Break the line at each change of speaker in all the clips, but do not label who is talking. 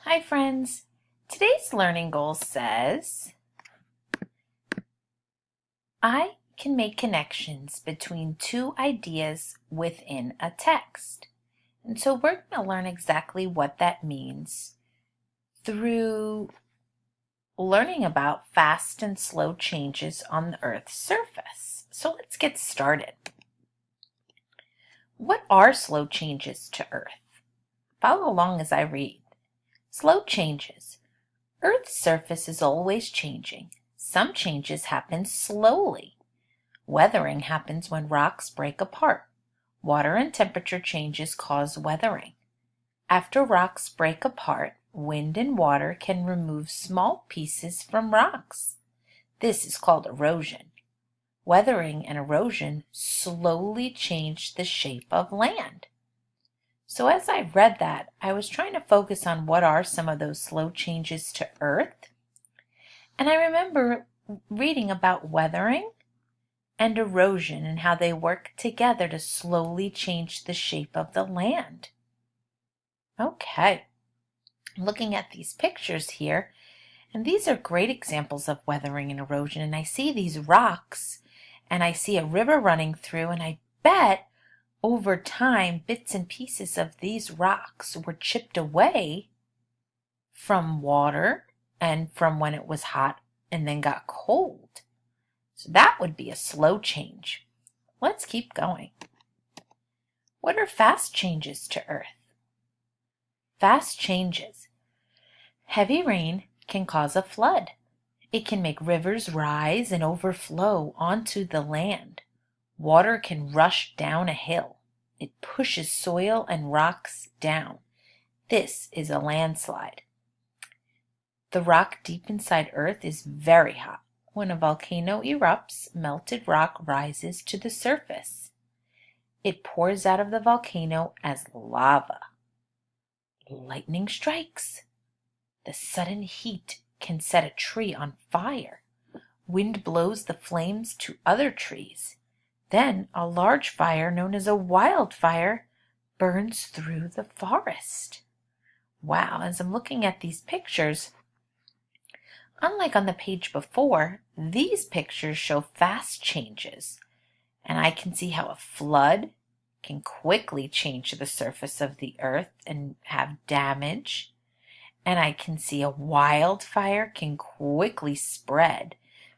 Hi friends, today's learning goal says, I can make connections between two ideas within a text. And so we're going to learn exactly what that means through learning about fast and slow changes on the Earth's surface. So let's get started. What are slow changes to Earth? Follow along as I read. Slow changes. Earth's surface is always changing. Some changes happen slowly. Weathering happens when rocks break apart. Water and temperature changes cause weathering. After rocks break apart, wind and water can remove small pieces from rocks. This is called erosion. Weathering and erosion slowly change the shape of land. So as I read that, I was trying to focus on what are some of those slow changes to Earth. And I remember reading about weathering and erosion and how they work together to slowly change the shape of the land. Okay, I'm looking at these pictures here, and these are great examples of weathering and erosion. And I see these rocks, and I see a river running through, and I bet over time, bits and pieces of these rocks were chipped away from water and from when it was hot and then got cold. So that would be a slow change. Let's keep going. What are fast changes to Earth? Fast changes. Heavy rain can cause a flood. It can make rivers rise and overflow onto the land. Water can rush down a hill. It pushes soil and rocks down. This is a landslide. The rock deep inside Earth is very hot. When a volcano erupts, melted rock rises to the surface. It pours out of the volcano as lava. Lightning strikes. The sudden heat can set a tree on fire. Wind blows the flames to other trees. Then a large fire known as a wildfire burns through the forest. Wow, as I'm looking at these pictures, unlike on the page before, these pictures show fast changes. And I can see how a flood can quickly change the surface of the earth and have damage. And I can see a wildfire can quickly spread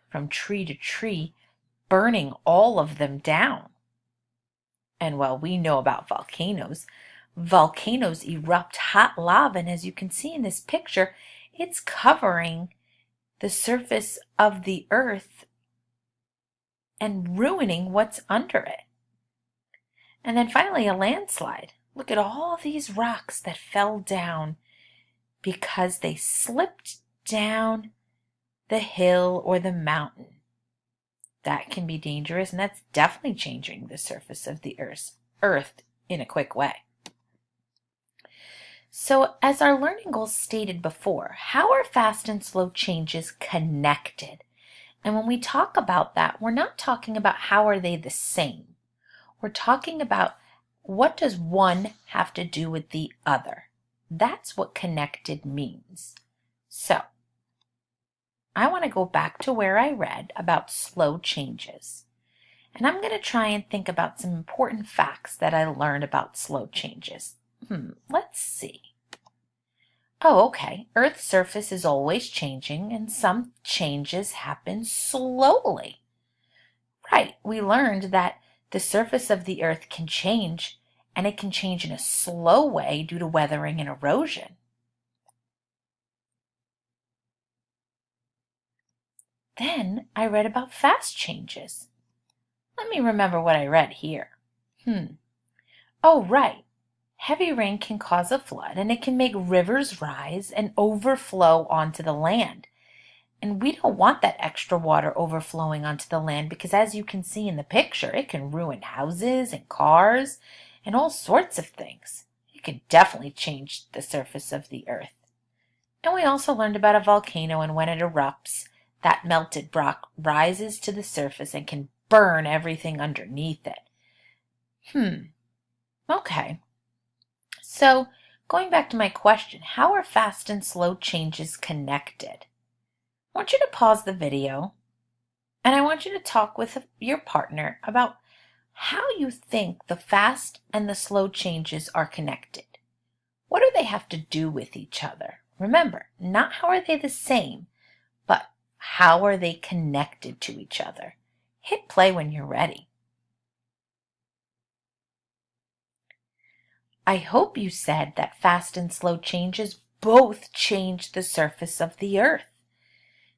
from tree to tree, burning all of them down. And while we know about volcanoes, volcanoes erupt hot lava, and as you can see in this picture, it's covering the surface of the earth and ruining what's under it. And then finally, a landslide. Look at all these rocks that fell down because they slipped down the hill or the mountain. That can be dangerous, and that's definitely changing the surface of the earth in a quick way. So as our learning goals stated before, how are fast and slow changes connected? And when we talk about that, we're not talking about how are they the same. We're talking about what does one have to do with the other. That's what connected means. So I want to go back to where I read about slow changes. And I'm going to try and think about some important facts that I learned about slow changes. Let's see. Oh, okay. Earth's surface is always changing, and some changes happen slowly. Right, we learned that the surface of the Earth can change, and it can change in a slow way due to weathering and erosion. Then I read about fast changes. Let me remember what I read here. Oh, right. Heavy rain can cause a flood, and it can make rivers rise and overflow onto the land. And we don't want that extra water overflowing onto the land because, as you can see in the picture, it can ruin houses and cars and all sorts of things. It can definitely change the surface of the earth. And we also learned about a volcano, and when it erupts, that melted rock rises to the surface and can burn everything underneath it. Okay. So Going back to my question, how are fast and slow changes connected? I want you to pause the video and I want you to talk with your partner about how you think the fast and the slow changes are connected. What do they have to do with each other? Remember, not how are they the same, but how are they connected to each other? Hit play when you're ready. I hope you said that fast and slow changes both change the surface of the earth.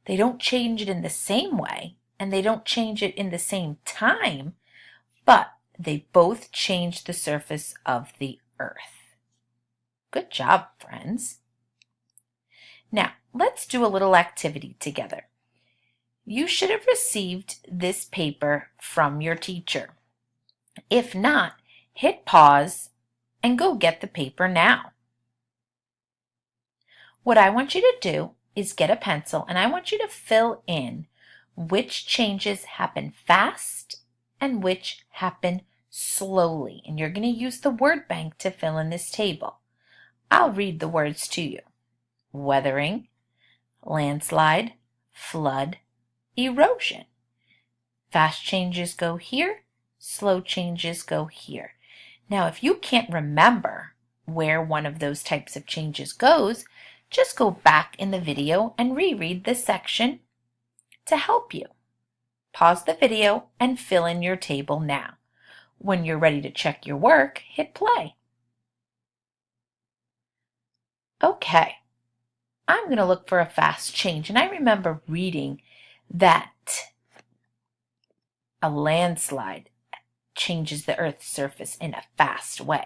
They don't change it in the same way, and they don't change it in the same time, but they both change the surface of the earth. Good job, friends. Now, let's do a little activity together. You should have received this paper from your teacher. If not, hit pause and go get the paper now. What I want you to do is get a pencil and I want you to fill in which changes happen fast and which happen slowly. And you're going to use the word bank to fill in this table. I'll read the words to you. Weathering, landslide, flood, erosion. Fast changes go here, slow changes go here. Now, if you can't remember where one of those types of changes goes, just go back in the video and reread this section to help you. Pause the video and fill in your table now. When you're ready to check your work, hit play. Okay, I'm going to look for a fast change, and I remember reading that a landslide changes the Earth's surface in a fast way.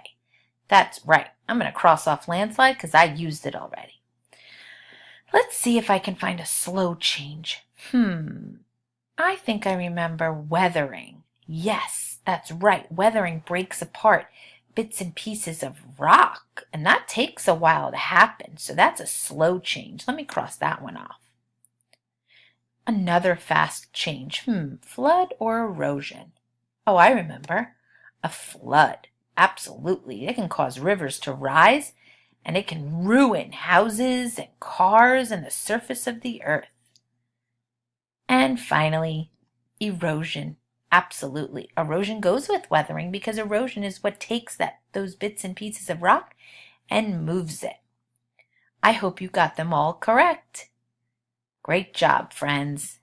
That's right. I'm going to cross off landslide because I used it already. Let's see if I can find a slow change. I think I remember weathering. Yes, that's right. Weathering breaks apart bits and pieces of rock, and that takes a while to happen, so that's a slow change. Let me cross that one off. Another fast change. Flood or erosion? Oh, I remember. A flood. Absolutely. It can cause rivers to rise, and it can ruin houses and cars and the surface of the earth. And finally, erosion. Absolutely. Erosion goes with weathering because erosion is what takes those bits and pieces of rock and moves it. I hope you got them all correct. Great job, friends.